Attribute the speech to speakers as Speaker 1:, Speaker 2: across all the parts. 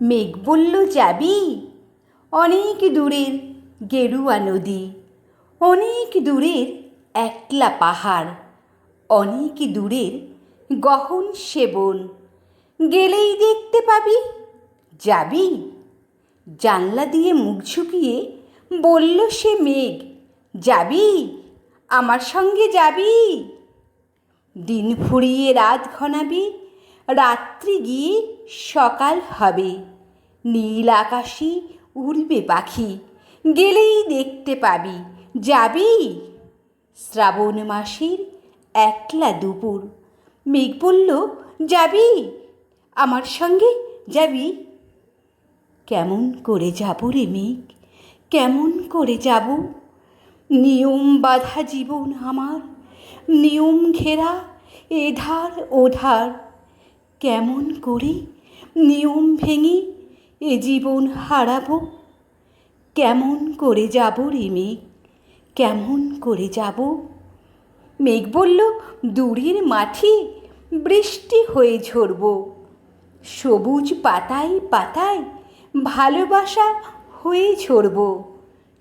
Speaker 1: মেঘ বলল যাবি অনেক দূরের গেরুয়া নদী, অনেক দূরের একলা পাহাড়, অনেক দূরের গহন সেবন, গেলেই দেখতে পাবি। যাবি? জানলা দিয়ে মুখ ঝুঁকিয়ে বলল সে মেঘ, যাবি? আমার সঙ্গে যাবি? দিন ফুরিয়ে রাত ঘনাবি, রাত্রি গিয়ে সকাল হবে, নীল আকাশে উড়বে পাখি, গেলেই দেখতে পাবি। যাবি? শ্রাবণ মাসের একলা দুপুর, মেঘ বলল যাবি? আমার সঙ্গে যাবি? কেমন করে যাব রে মেঘ, কেমন করে যাব? নিয়ম বাঁধা জীবন আমার, নিয়ম ঘেরা এধার ওধার, কেমন করে নিয়ম ভেঙে এ জীবন হারাবো? কেমন করে যাব রে মেঘ, কেমন করে যাব? মেঘ বলল দূরের মাঠে বৃষ্টি হয়ে ঝরব, সবুজ পাতায় পাতায় ভালোবাসা হয়ে ঝরব,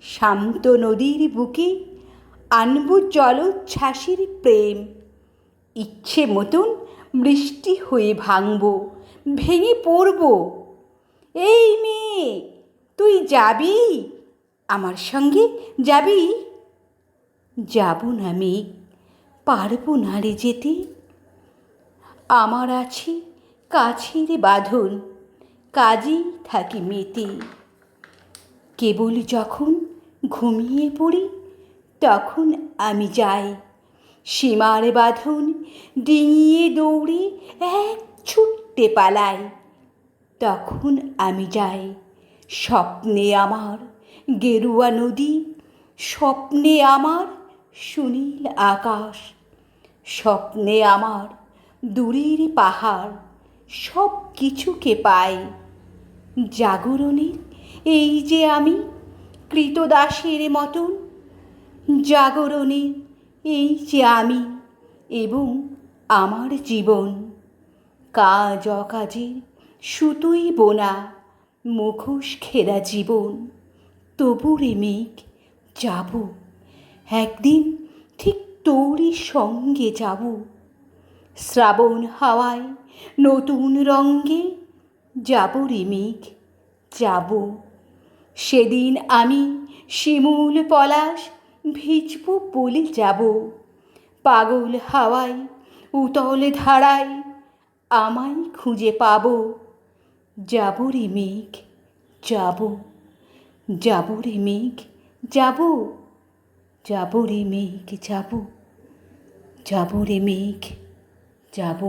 Speaker 1: শান্ত নদীর বুকে আনব জলোচ্ছ্বাসের প্রেম, ইচ্ছে মতন বৃষ্টি হয়ে ভাঙব, ভেঙে পড়ব। এই মেয়ে, তুই যাবি? আমার সঙ্গে যাবি? যাব না মেঘ, পারবো না রে যেতে, আমার আছে কাছের বাঁধন, কাজেই থাকি মেতে। কেবল যখন ঘুমিয়ে পড়ি তখন আমি যাই, সীমার বাঁধন ডিঙিয়ে দৌড়ে এক ছুট্টে পালাই। তখন আমি যাই, স্বপ্নে আমার গেরুয়া নদী, স্বপ্নে আমার সুনীল আকাশ, স্বপ্নে আমার দূরের পাহাড়, সব কিছুকে পাই। জাগরণের এই যে আমি কৃতদাসের মতন, জাগরণের এই যে আমি এবং আমার জীবন, কাজ অকাজে সুতোই বোনা মুখোশ ঘেরা জীবন। তবু রে মেঘ যাব, একদিন ঠিক তোরই সঙ্গে যাব, শ্রাবণ হাওয়ায় নতুন রঙ্গে যাব রে মেঘ, যাব। সেদিন আমি শিমুল পলাশ ভিজব বলে যাব, পাগল হাওয়ায় উতল ধারায় আমায় খুঁজে পাব। যাব রে মেঘ, যাব, যাব রে মেঘ, যাব, যাব রে মেঘ, যাব, যাব রে মেঘ, যাব।